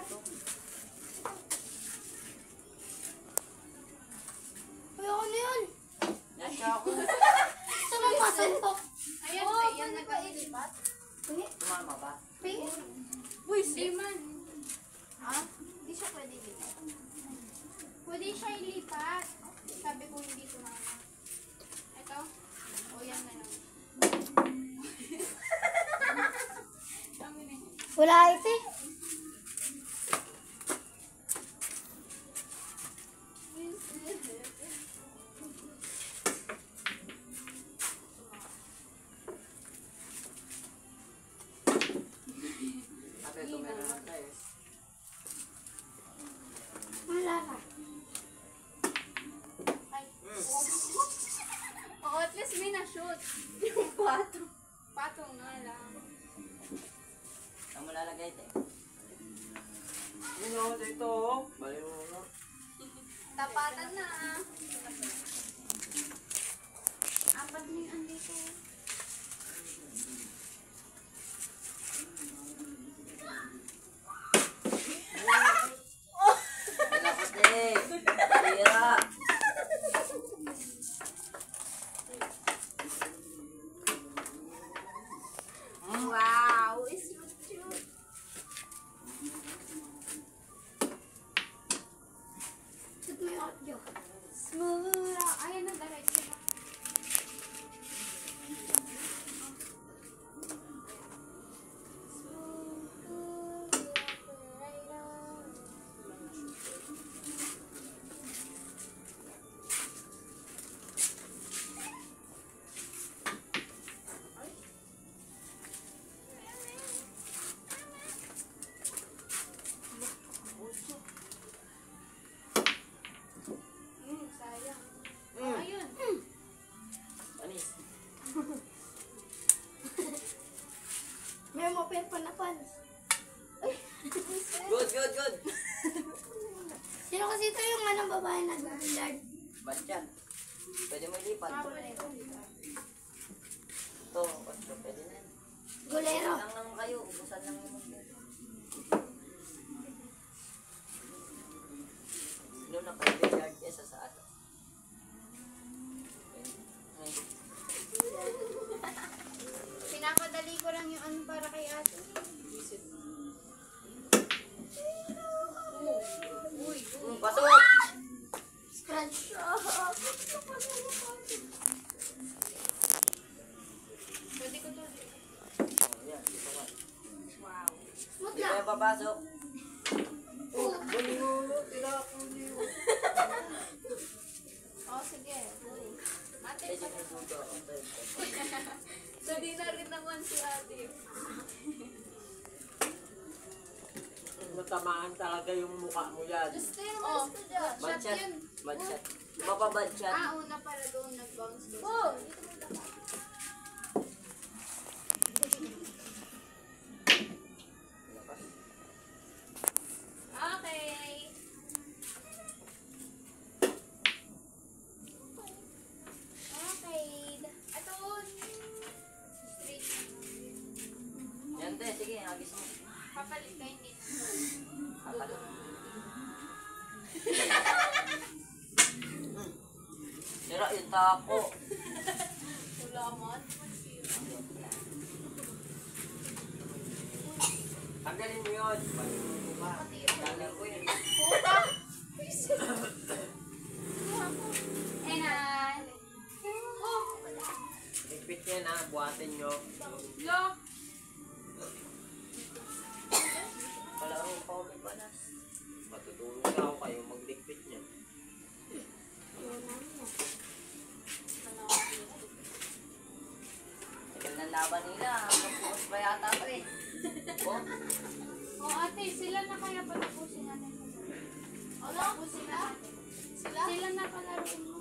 patong. Ay, ano yun? Nasya ako. Saan ang masuntok? Ayan, ayan nag-ilipat. Tumama ba? Pink? Uy, di man. Ah, hindi siya pwede dito. Pwede siya ilipat. Sabi ko hindi tumama. Ito. O, yan na lang. Kami na. Wala ito eh. Ate, ito meron na tayo. Wala na. Ay. Oo, at least may na-shoot. Yung patong. Patong nga lang. Saan mo lalagay ito? Yun o, dito o. Bali mo na. Tapatan na. Apat na yung andito. Wala ko te. Tira. Wow, it's so cute. Shoot mo yung audio. Smooth. Ayan na, diretso na. Sayang. Ayun. Panis. May moped pa na pants. Good, good, good. Sino kasi ito yung anong babae na nag-billiard? Bantyan. Pwede mo ilipat. Ito, basta pwede na. Golero. Lang naman kayo. Ubusan lang naman kayo. Doon na kayo billiard kesa sa ato. Ay. Pinapadali ko lang yung ano para kay ate. Uy, Pasok! Scratch. pwede ko to. Oh, yan, dito ka. Wow. Smooth Hindi lang. kayo papasok. Bali mo na. Tinapon niyo. Oh, sige. Ate, Medyo may sugo. Ang tayo. so di na rin naman si ate. Matamaan talaga yung mukha mo yan. Just stay naman sa dyan. Shot Badshot. yun. Badshot. Mapabadshot. Ah, una para doon nag-bounce doon. Oh! Okay. Okay. Ito. Straight. Yan te, sige, agis mo. Papalit kayo dito. Kapalo. Sira yung tako. Wala man. Tanggalin mo yun. Bali mo yung mukha. Dalang ko yun. Puta. Enan. Oh. Ligpit yan ha. Buhatin nyo. Lock. Palaro pa kami panas. Matutulong na ako kayo magligpit niya. Tagal ng laban nila. Kapos pa yata pa eh. Oh, Oh, ate, sila na kaya patapusin natin. O, tapusin na. Sila? Sila na palaruin mo.